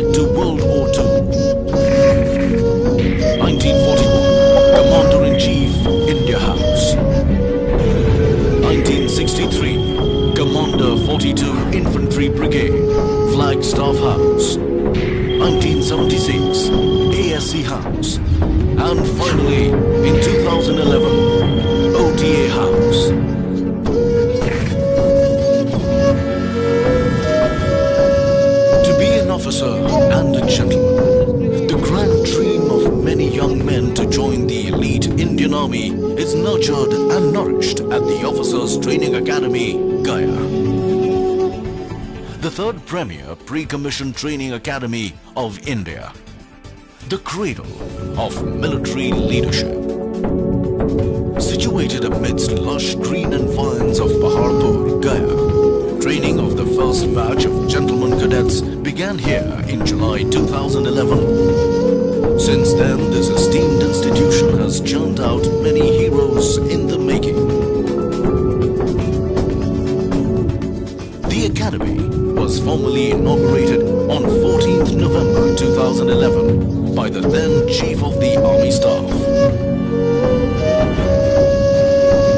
back to World War II. 1941, Commander-in-Chief, India House. 1963, Commander 42 Infantry Brigade, Flagstaff House. 1976, ASC House. And finally, in 2011, OTA House. To be an officer and a gentleman, the grand dream of many young men to join the elite Indian Army is nurtured and nourished at the Officers Training Academy, Gaya. The third premier pre-commissioned training academy of India. The cradle of military leadership. Situated amidst lush green environs of Paharpur, Gaya, training of the first batch of gentlemen cadets began here in July 2011. Since then, this esteemed institution has churned out many heroes in the making. The academy was formally inaugurated on 14th November 2011 by the then Chief of the Army Staff.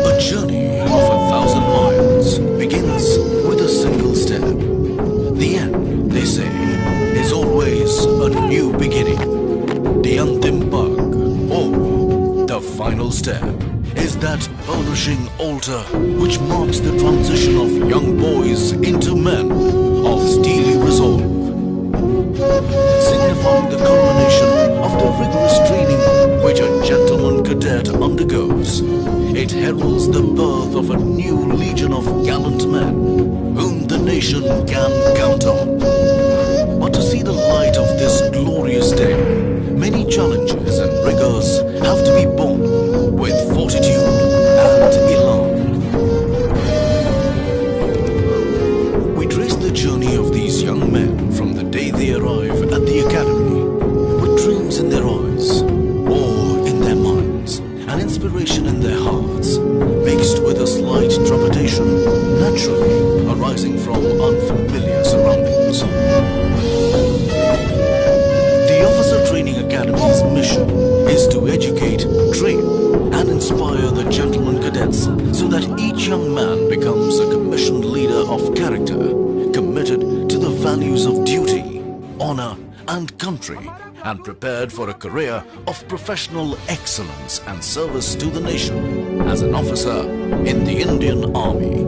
A journey of 1,000 miles begins with a single step. The end, they say, is always a new beginning. The Antim Pag, or the final step, is that burnishing altar which marks the transition of young boys into men of steely resolve, signifying the culmination of the rigorous training which a gentleman cadet undergoes. It heralds the birth of a new legion of gallant men whom the nation can count on. But to see the light of this glorious day, many challenges and rigors have to be borne with fortitude and elan. We trace the journey of these young men from the day they arrive at the academy, with dreams in their eyes, awe in their minds, and inspiration in their hearts, mixed with a slight trepidation naturally arising from unfamiliar surroundings. The Officer Training Academy's mission is to educate, train, and inspire the gentlemen cadets so that each young man becomes a commissioned leader of character, committed to the values of duty, honor, and country, and prepared for a career of professional excellence and service to the nation as an officer in the Indian Army.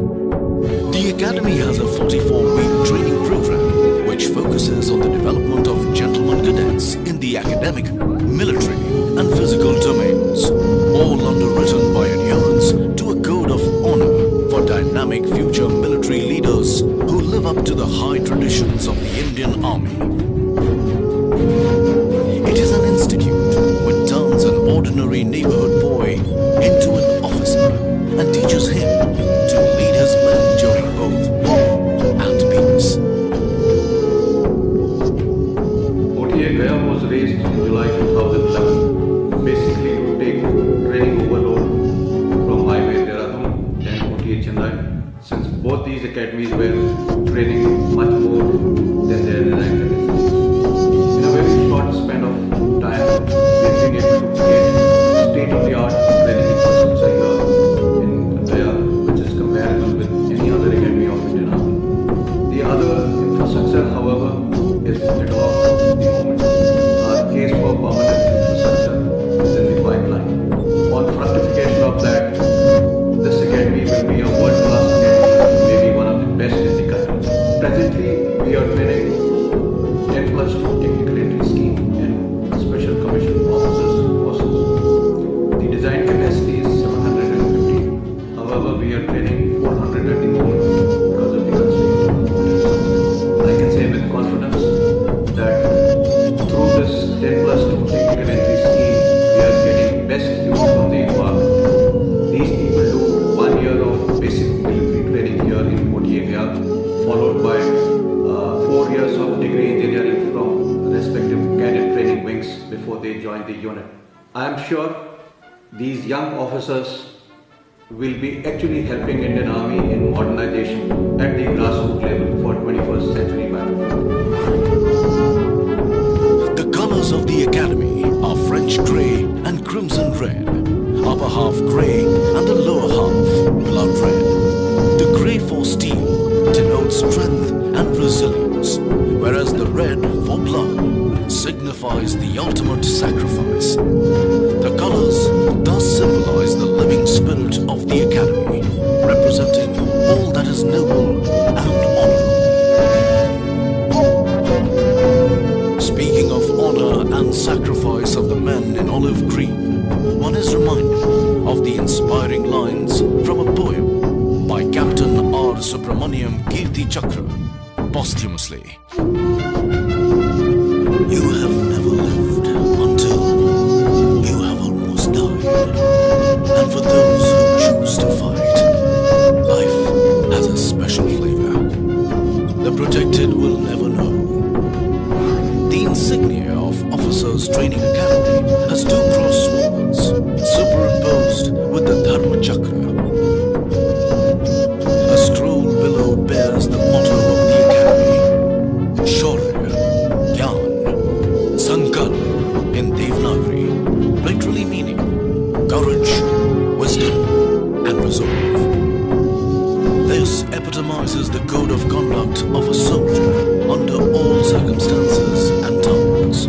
The Academy has a 44-week training program which focuses on the development of gentlemen cadets in the academic, military, and physical domains, all underwritten by adherence to a code of honor for dynamic future military leaders who live up to the high traditions of the Indian Army. It is an institute which turns an ordinary neighborhood boy into an officer and teaches him to lead his men during both war and peace. OTA Gaya was raised in July 2011, basically to take training overload from Highway Dehradun and OTA Chennai, since both these academies were training much more than their designed capacities. In a very short span of time, we've been able to create state-of-the-art training infrastructure here in Gaya, which is comparable with any other academy of Indian Army. The other infrastructure, however, is at off at the moment. Our case for permanent infrastructure is in the pipeline. On fructification of that, this academy will be a world-class academy, maybe one of the best in the country. Presently, we are training 10+2 technical entry scheme and special commissioned officers courses. The design capacity is 750. However, we are training 400 at the moment because of the constraint. I can say with confidence that through this 10+2 technical entry scheme, we are getting best use from the environment. These people do 1 year of basic military training here in OTA Gaya, followed by 4 years of degree engineering from respective cadet training wings before they join the unit. I am sure these young officers will be actually helping Indian Army in modernization at the grassroots level for 21st century battlefield. red, upper half grey and the lower half blood red. The grey for steel denotes strength and resilience, whereas the red for blood signifies the ultimate sacrifice. The colors thus symbolize the living spirit of the Academy, representing all that is noble and honorable. Speaking of honor and sacrifice of the men in olive green, one is reminded of the inspiring lines from a poem by Captain R. Subramaniam Kirti Chakra, posthumously. You have never lived until you have almost died. And for those who choose to fight, life has a special flavor. The protected will never know. The insignia of Officers Training Academy has two cross swords superimposed with the Dharma Chakra. A scroll below bears the motto of the Academy, Shaurya, Gyan, Sankalp in Devanagari, literally meaning courage, wisdom and resolve. This epitomizes the code of conduct of a soldier under all circumstances and times.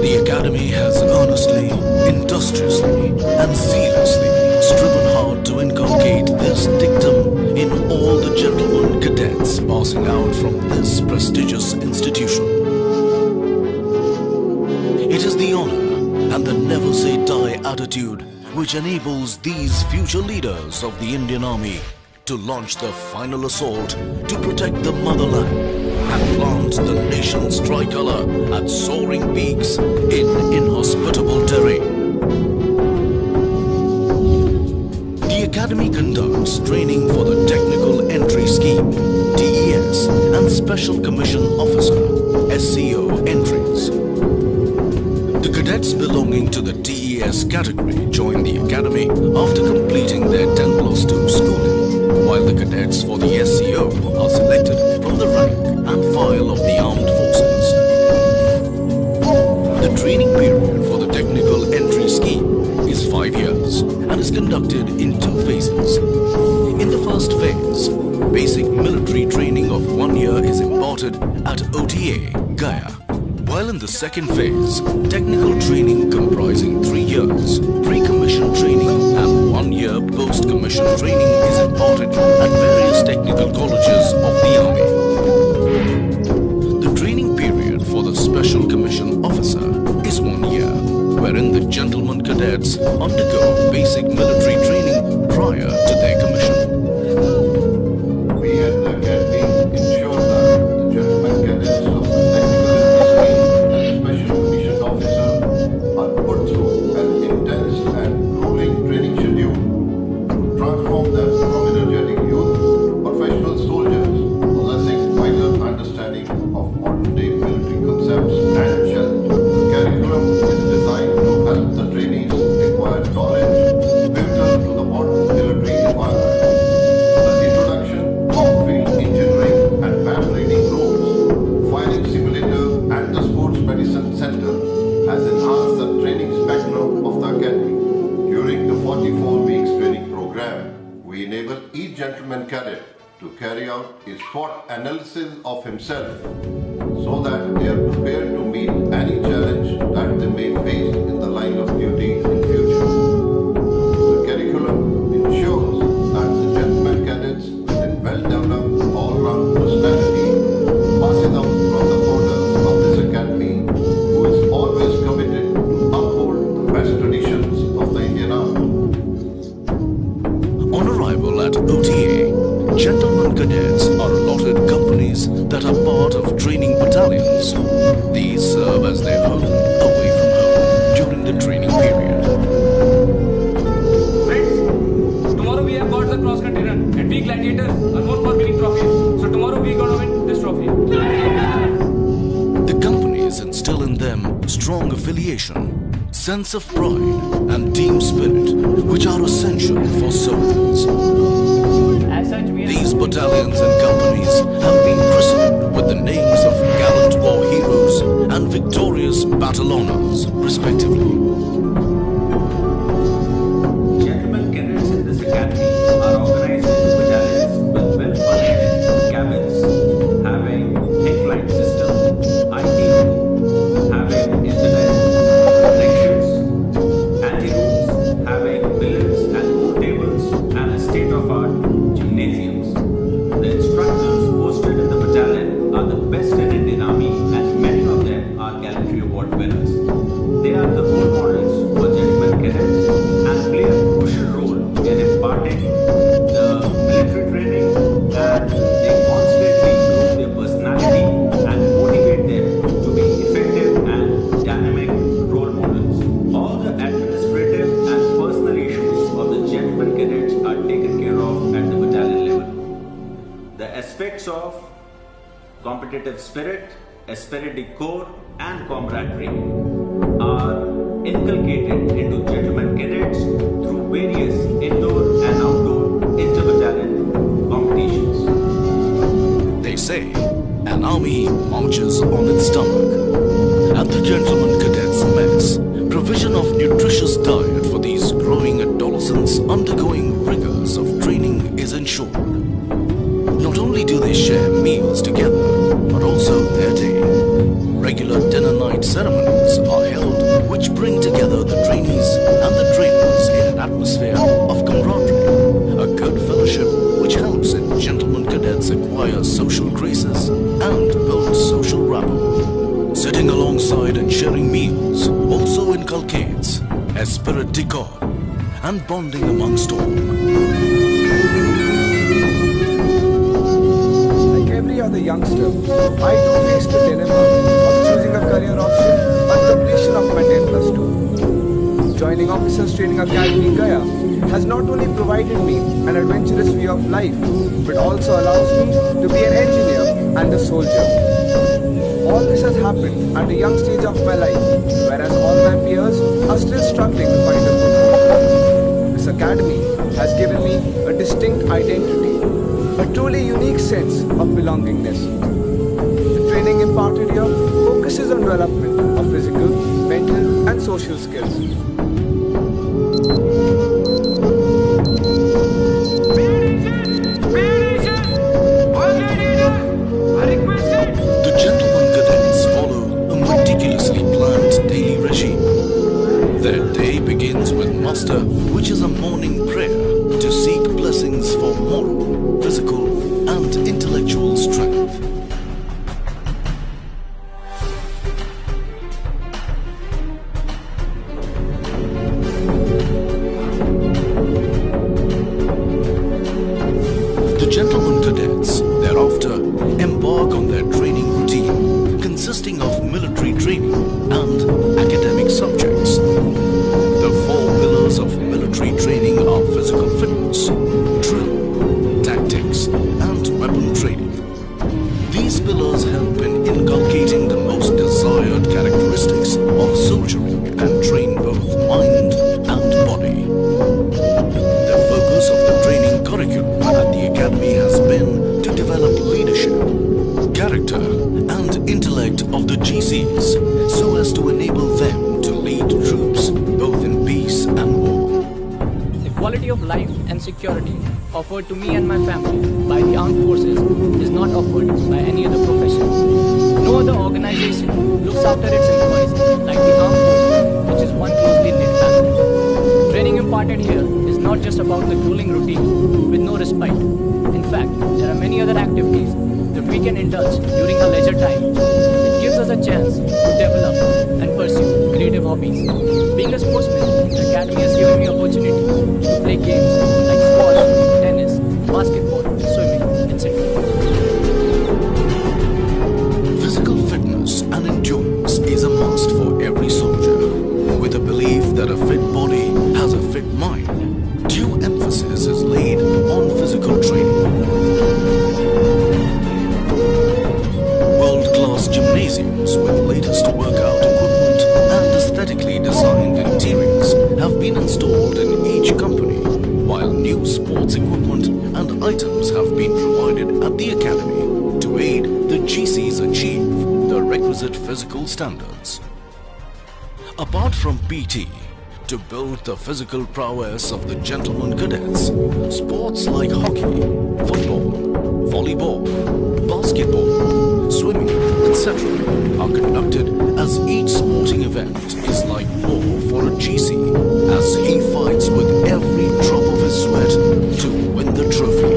The Academy has earnestly, industriously and zealously striven hard to inculcate this dictum in all the gentlemen cadets passing out from this prestigious institution. It is the honor and the never say die attitude which enables these future leaders of the Indian Army to launch the final assault to protect the motherland and plant the nation's tricolor at soaring peaks in inhospitable terrain. The Academy conducts training for the Technical Entry Scheme, TES, and Special Commission Officer, SCO entries. The cadets belonging to the TES category join the Academy after completing their 10+2 schooling, while the cadets for the SCO are selected from the rank and file of the armed forces. The training period for the Technical Entry Scheme is 5 years and is conducted in 2 phases. In the first phase, basic military training of 1 year is imparted at OTA, Gaya. While in the second phase, technical training comprising 3 years, pre-commission training and 1 year post-commission training is imparted at various technical colleges of the Army. The training period for the Special Commission Officer is 1 year, wherein the gentlemen cadets undergo basic military training prior to their commission. We at the Academy ensure that the gentlemen cadets of the Technical Entry Scheme and the Special Commission Officer are put through an intense and grueling training schedule to transform them from energetic youth to professional soldiers possessing vital understanding of modern-day military concepts and challenges. The curriculum is designed to help the trainees acquire knowledge pivotal to the modern military environment. The introduction of field engineering and map reading roles, firing simulator and the sports medicine center has enhanced the training spectrum of the Academy. During the 44 weeks training program, we enable each gentleman cadet to carry out a SWOT analysis of himself so that they are prepared to meet any challenge that they may face in the line of duty in future. The curriculum ensures that the gentleman cadets with a well-developed all-round personality passes out from the borders of this Academy, who is always committed to uphold the best traditions of the Indian Army. On arrival at OTA, gentlemen cadets are allotted companies that are part of training battalions. These serve as their home away from home during the training period. Friends, tomorrow we have got the cross-country run and we gladiators are known for winning trophies. So tomorrow we are going to win this trophy. The companies instill in them strong affiliation, sense of pride and team spirit, which are essential for soldiers. As such, These battalions and companies have been christened with the names of gallant war heroes and victorious battle honors, respectively. competitive spirit, esprit de corps, and camaraderie are inculcated into gentlemen cadets through various indoor and outdoor inter-battalion competitions. They say an army marches on its stomach. At the Gentleman Cadets Mess, provision of nutritious diet for these growing adolescents undergoing rigors of training is ensured. Not only do they share meals together, but also their day. Regular dinner night ceremonies are held which bring together the trainees and the trainers in an atmosphere of camaraderie, a good fellowship which helps in gentlemen cadets acquire social graces and build social rapport. Sitting alongside and sharing meals also inculcates esprit de corps and bonding amongst all. Like every other youngster, I too faced the dilemma of choosing a career option on completion of my 10 plus 2. Joining Officers Training Academy Gaya has not only provided me an adventurous way of life, but also allows me to be an engineer and a soldier. All this has happened at a young stage of my life, whereas all my peers are still struggling to find a foothold. This academy has given me a distinct identity, a truly unique sense of belongingness. The training imparted here focuses on development of physical, mental and social skills. The Gentleman Cadets follow a meticulously planned daily regime. Their day begins with muster, which is a morning prayer to seek blessings for moral, physical and intellectual strength. The Gentleman Cadets thereafter embark on their training routine, consisting of military training and academic subjects. The four pillars of military training are physical fitness, drill, tactics, and weapon training. These pillars help in inculcating the most desired characteristics of soldiery and train both mind and body. The focus of the training curriculum at the academy has been to develop leadership, character and intellect of the GCs so as to enable them to lead troops both in peace and war. The quality of life and security offered to me and my family by the armed forces is not offered by any other profession. No other organization looks after its employees like the armed forces, which is one closely knit family. Training imparted here is not just about the grueling routine with no respite. In fact, there are many other activities that we can indulge during our leisure time. It gives us a chance to develop and pursue creative hobbies. Being a sportsman, the academy has given me opportunity to play games like squash, tennis, basketball, swimming, etc. Physical fitness and endurance is a must for every soldier. With a belief that a fit body has a fit mind, due emphasis is laid on physical training. World-class gymnasiums with latest workout equipment and aesthetically designed interiors have been installed in each company, while new sports equipment and items have been provided at the academy to aid the GCs achieve the requisite physical standards. Apart from PT, to build the physical prowess of the Gentleman Cadets, sports like hockey, football, volleyball, basketball, swimming, etc. are conducted as each sporting event is like war for a GC as he fights with every drop of his sweat to win the trophy.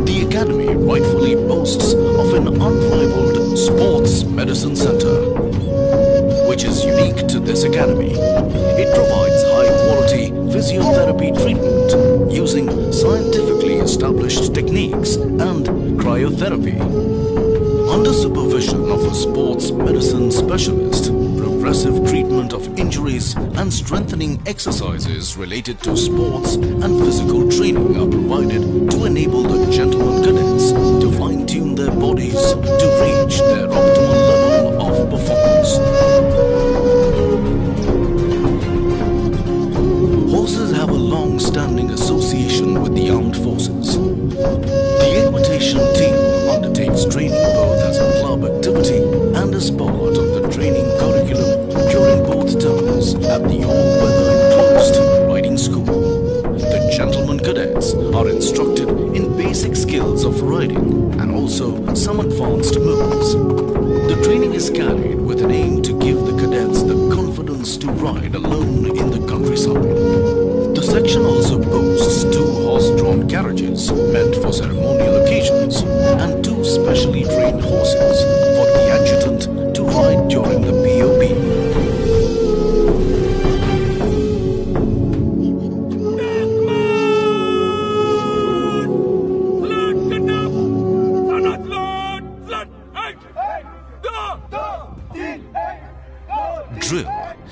The academy rightfully boasts of an unrivaled sports medicine center, which is unique to this academy. It provides high-quality physiotherapy treatment using scientifically established techniques and cryotherapy. Under supervision of a sports medicine specialist, aggressive treatment of injuries and strengthening exercises related to sports and physical training are provided to enable the gentlemen cadets to fine-tune their bodies to reach their optimal level of performance. Horses have a long-standing association with the armed forces. The equitation team undertakes training both as a club activity and as part of the training curriculum during both terms at the all-weather enclosed riding school. The gentlemen cadets are instructed in basic skills of riding and also some advanced moves. The training is carried with an aim to give the cadets the confidence to ride alone in the countryside. The section also boasts 2 horse-drawn carriages meant for ceremonial occasions and 2 specially trained horses for the adjutant to ride during the POP. Drill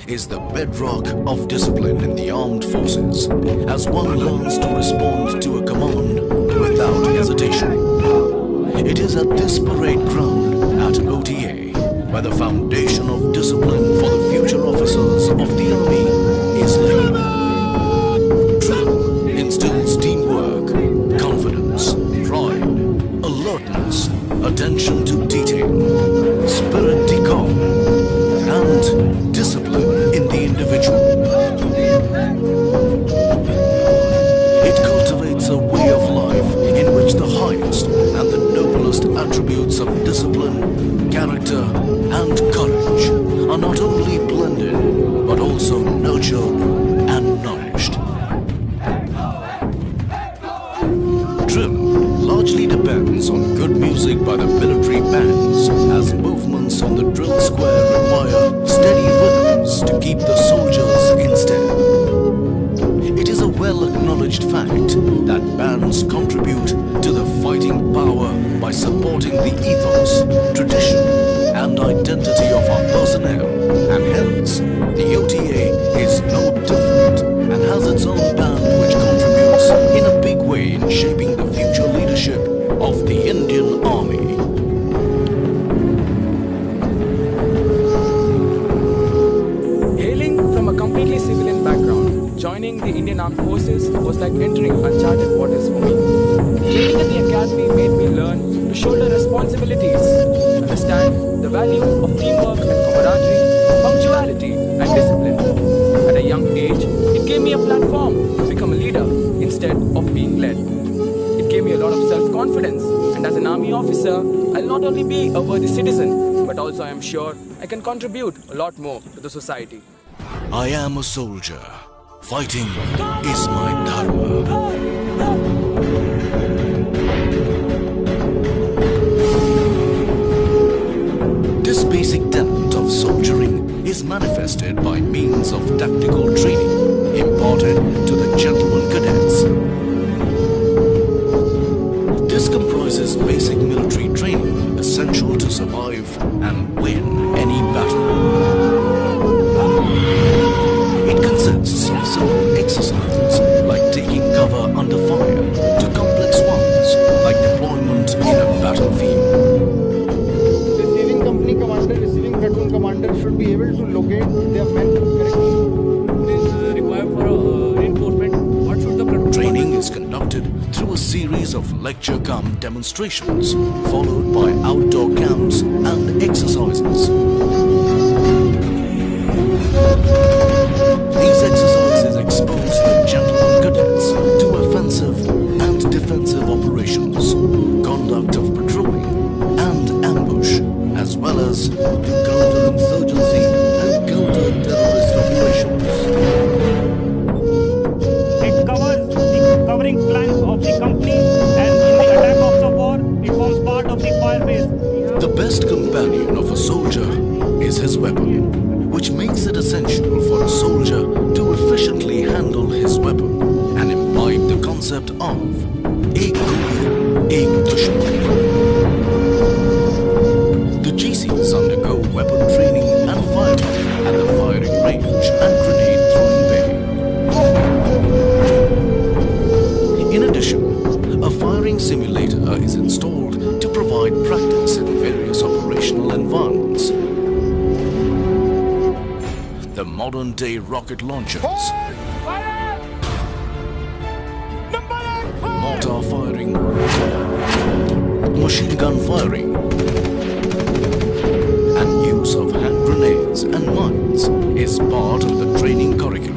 is the bedrock of discipline in the armed forces, as one learns to respond to a command without hesitation. It is at this parade ground at OTA where the foundation of discipline for the future officers of the army is laid. Drill instills teamwork, confidence, pride, alertness, attention to detail, spirit de corps, and discipline in the individual. It cultivates a way of life in which the highest and the noblest attributes of discipline, character, and courage are not only blended but also nurtured and nourished. Drill largely depends on good music by the military bands, as movements on the drill square require steady rhythms to keep the soldiers in step. It is a well-acknowledged fact that bands contribute to the fighting power by supporting the ethos, tradition, and identity of our personnel, and hence, the OTA is no different and has its own band which contributes in a big way in shaping the future leadership of the Indian Army. Hailing from a completely civilian background, joining the Indian Armed Forces was like entering uncharted waters for me. Training at the academy made me learn to shoulder responsibilities, understand the value of teamwork and camaraderie, punctuality and discipline. At a young age, it gave me a platform to become a leader instead of being led. It gave me a lot of self-confidence, and as an army officer, I'll not only be a worthy citizen, but also I am sure I can contribute a lot more to the society. I am a soldier. Fighting is my dharma. This basic tenet of soldiering is manifested by means of tactical training imparted to the gentlemen cadets. This comprises basic military training essential to survive and win any battle. It consists of simple exercises like taking cover under fire to complex ones like deployment in a battlefield. Receiving company commander, receiving platoon commander should be able to locate their men correctly. It is required for reinforcement. What should the platoon Training is conducted through a series of lecture-cum demonstrations, followed by outdoor camps and exercises. These exercises expose the gentlemen cadets to offensive and defensive operations, conduct of patrolling and ambush, as well as to counterinsurgency and counter-terrorist operations. It covers the covering flank of the company, and in the attack of the war, it forms part of the fire base. The best companion of a soldier is his weapon, which makes it essential for a soldier to efficiently handle his weapon and imbibe the concept of Ek Goli, Ek Dushman. The GCs undergo weapon training and firing simulator is installed to provide practice in various operational environments. The modern-day rocket launchers, mortar firing, machine gun firing, and use of hand grenades and mines is part of the training curriculum.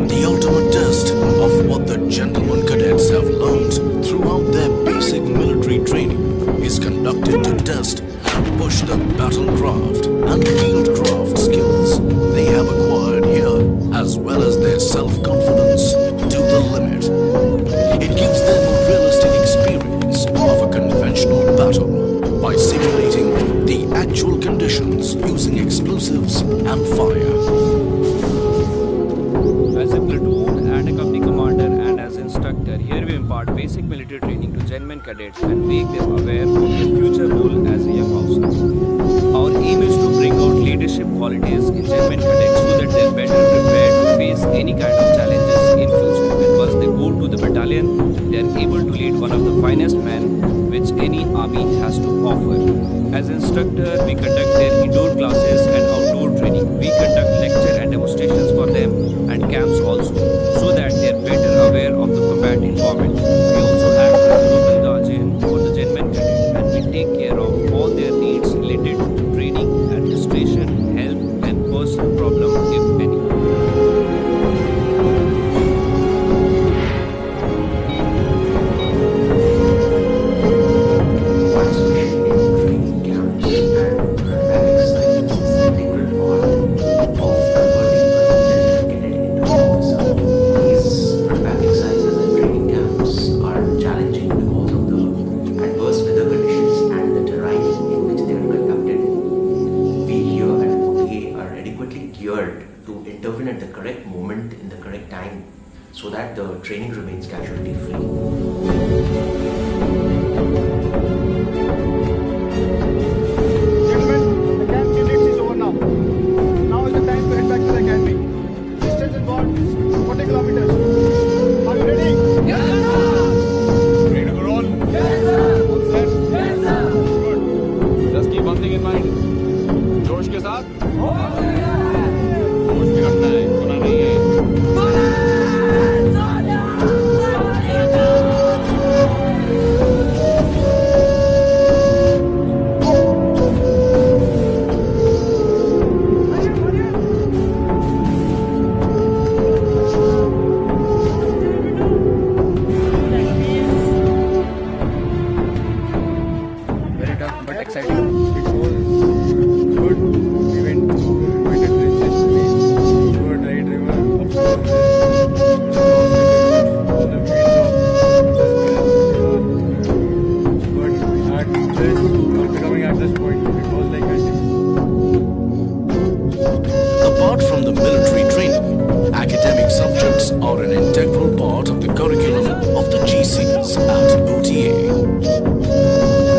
The ultimate test of what the gentlemen cadets have learned throughout their basic military training is conducted to test and push the battlecraft and fieldcraft skills they have acquired here, as well as their self-confidence, to the limit. It gives them a realistic experience of a conventional battle by simulating the actual conditions using explosives and fire. As a platoon and a company commander and as instructor, here we impart basic military training to genuine cadets and make them aware of their future role as a young officer. Our aim is to bring out leadership qualities in genuine cadets so that they are better prepared to face any kind of challenges in future. And once they go to the battalion, they are able to lead one of the finest men which any army has to offer. As instructor, we conduct their indoor classes and outdoor training. We conduct lecture and demonstrations for them and camps also, so that they are better aware of the combat environment. We also act as a local guardian for the genuine cadet, and we take care of all their needs related to training, administration, health, and personal problem, if any. At the correct moment in the correct time so that the training remains casualty free. Gentlemen, the camp cadets is over now. Now is the time to head back to the academy. Distance involved is 40 kilometers. Are you ready? Yes, sir! Ready to roll? Yes, sir! All set? Yes, sir! Good. Just keep one thing in mind. जोश के साथ जोश भी रखना है, होना नहीं है. Very tough but exciting. It was good. We went at bridges, good ride river, all the views of but at this, after coming at this point, it was like Apart from the military training, academic subjects are an integral part of the curriculum of the GCs at OTA.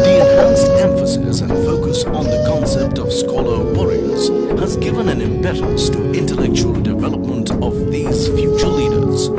The enhanced emphasis and focus on the concept of scholar warriors has given an impetus to intellectual development of these future leaders.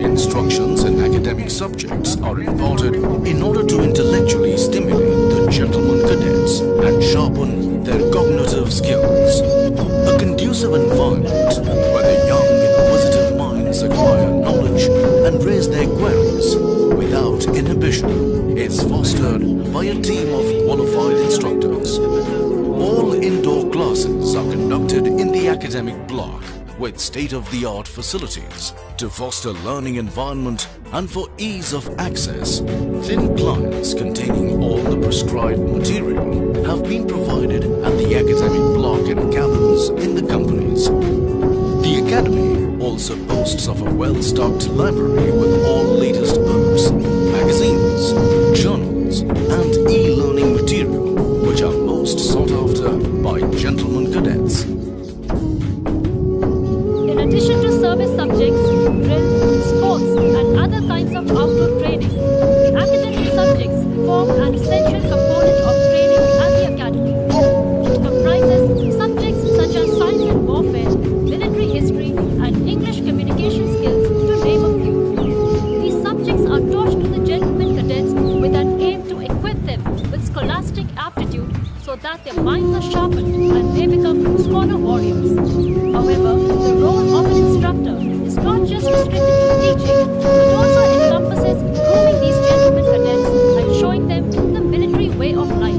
Instructions in academic subjects are imparted in order to intellectually stimulate the gentlemen cadets and sharpen their cognitive skills. A conducive environment where the young, inquisitive minds acquire knowledge and raise their queries without inhibition is fostered by a team of qualified instructors. All indoor classes are conducted in the academic block with state-of-the-art facilities to foster learning environment and for ease of access. Thin clients containing all the prescribed material have been provided at the academic block and cabins in the companies. The academy also boasts of a well-stocked library with all latest books, magazines, journals, and e-learning material, which are most sought after by gentlemen cadets. In addition to service subjects, drill, sports, and other kinds of outdoor training, the academic subjects form an essential component of training at the academy. It comprises subjects such as science and warfare, military history, and English communication volumes. However, the role of an instructor is not just restricted to teaching, but also encompasses grooming these gentlemen cadets and showing them the military way of life.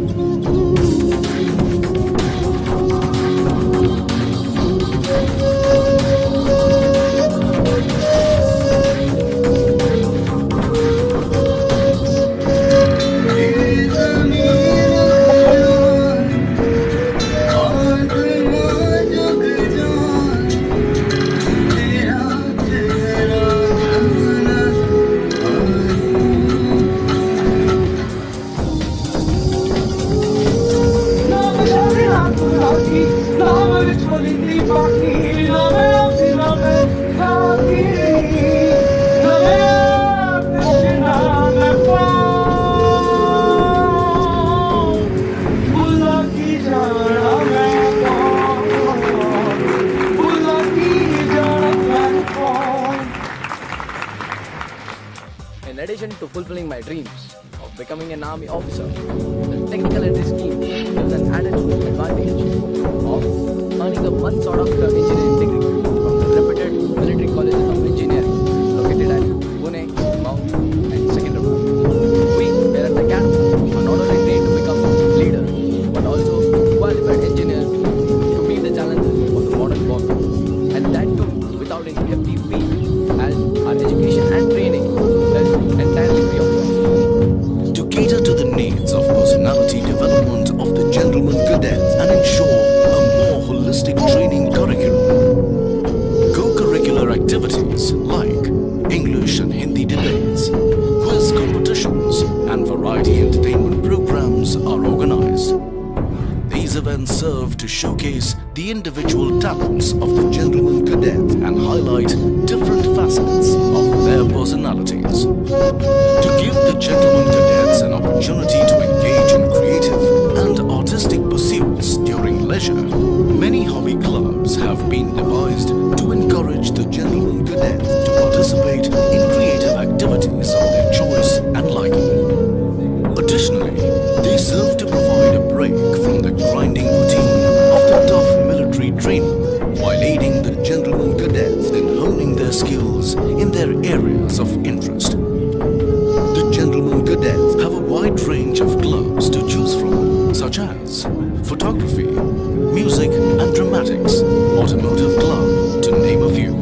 In addition to fulfilling my dreams of becoming an army officer, the technical entry scheme gives an added advantage of earning a one sort of engineering degree from the reputed military colleges of engineering located at Pune, Mount, and Secunderabad. We here at the academy are not only trained to become leaders, but also qualified engineers to meet the challenges of the modern warfare, and that too without any hefty fee, as our education and training is entirely free of cost. To cater to the needs of personality development of the gentleman cadets and ensure a more holistic training curriculum, co-curricular activities like English and Hindi debates, quiz competitions, and variety entertainment programs are organized. These events serve to showcase the individual talents of the gentleman cadets and highlight different facets of their personalities. To give the gentleman cadets an opportunity to engage in creative and artistic pursuits during leisure, many hobby clubs have been devised to encourage the gentleman cadets to participate in creative activities of their choice and liking. Additionally, they serve to provide a break from the grinding routine of the tough military training while aiding the gentleman cadets in honing their skills in their areas of interest. The gentleman cadets have a wide range of clubs to choose from, such as photography, music and dramatics, automotive club, to name a few.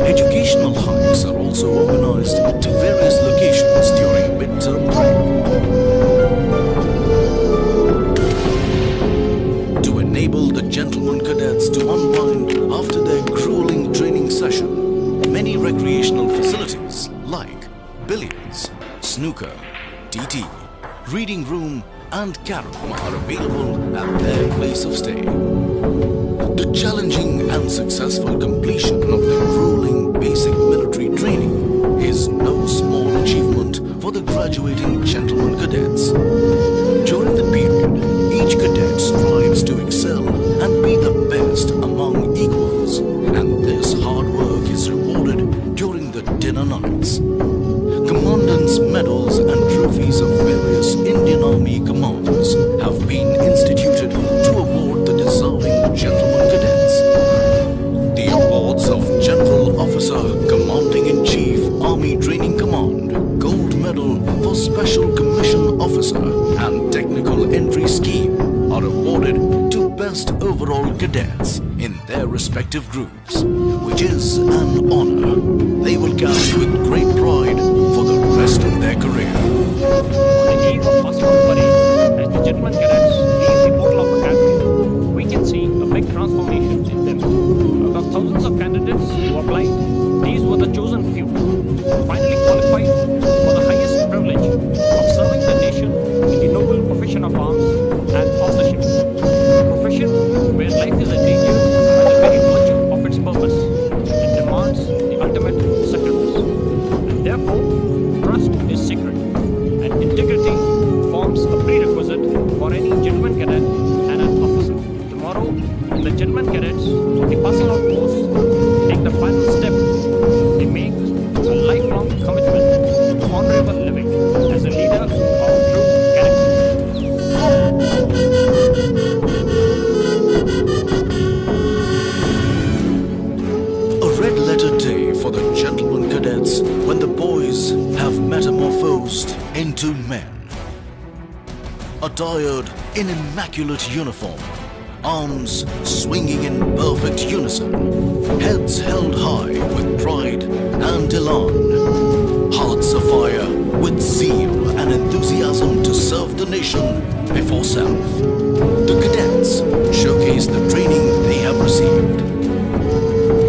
Educational hikes are also organized to various locations during midterm break. To enable the gentleman cadets to unwind after their grueling training session, many recreational facilities like billiards, snooker, TT, reading room and carom are available at their place of stay. The challenging and successful completion of the grueling basic military training is no small achievement for the graduating gentleman cadets. During the period, each cadet strives to excel and be the best among equals, and this hard work is rewarded during the dinner nights. Commandants' medals and trophies of various Indian Army commands have been instituted to award the deserving gentleman cadets. The awards of General Officer Commanding-in-Chief Army Training Command, Gold Medal for Special Commission Officer and Technical Entry Scheme are awarded to Best Overall Cadets in their respective groups, which is an honor they will carry with great pride for the rest of their career. On the eve of passing on parade, as the gentlemen cadets leave the portal of academy, we can see a big transformation in them. Out of thousands of candidates who applied, these were the chosen few who finally qualified for the highest privilege of serving the nation in the noble profession of arms and officership. A profession where life is endangered by the very virtue of its purpose and demands the ultimate sacrifice. And therefore, trust is sacred, and integrity forms a prerequisite for any gentleman cadet and an officer. Tomorrow, the gentleman cadets of the passing out course take the final step. They make a lifelong commitment to honorable living as a leader of true character. for the gentlemen cadets when the boys have metamorphosed into men. Attired in immaculate uniform, arms swinging in perfect unison, heads held high with pride and elan, hearts afire with zeal and enthusiasm to serve the nation before self. The cadets showcase the training they have received.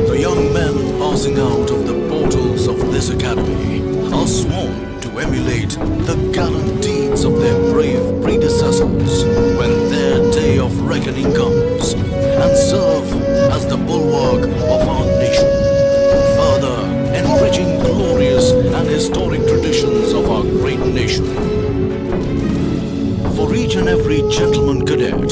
The young men passing out of the portals of this academy are sworn to emulate the gallant deeds of their brave predecessors when their day of reckoning comes, and serve as the bulwark of our nation, further enriching glorious and historic traditions of our great nation. For each and every gentleman cadet,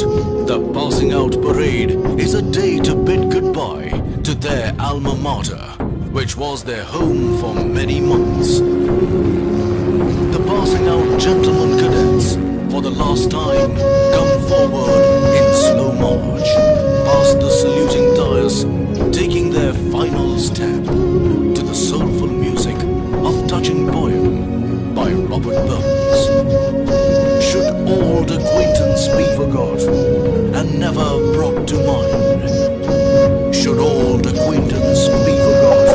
the passing out parade is a day to bid goodbye to their alma mater, which was their home for many months. The passing out gentlemen cadets, for the last time, come forward in slow march, past the saluting dais, taking their final step to the soulful music of Touching Poem by Robert Burns. Should old acquaintance be forgot and never brought to mind? Should old acquaintance be forgot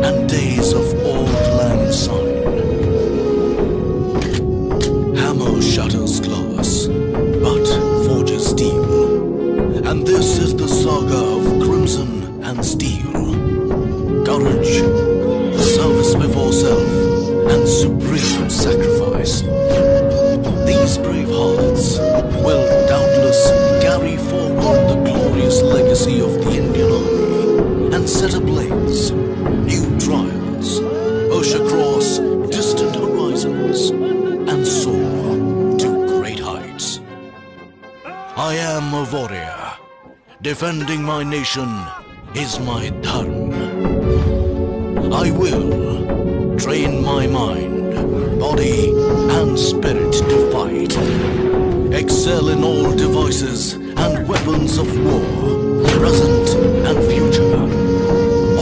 and days of old lang syne? Hammer shatters glass, but forges steel, and this is the saga of crimson and steel. Courage, service before self, and supreme sacrifice. These brave hearts will doubtless carry forward the glorious legacy of the Indian Army and set ablaze new trials, push across distant horizons, and soar to great heights. I am a warrior. Defending my nation is my dharma. I will train my mind, body, and spirit to fight. Excel in all devices and weapons of war, present and future.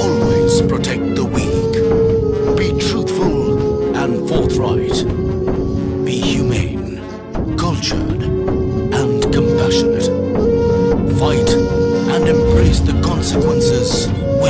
Always protect the weak. Be truthful and forthright. Be humane, cultured, compassionate. Fight and embrace the consequences with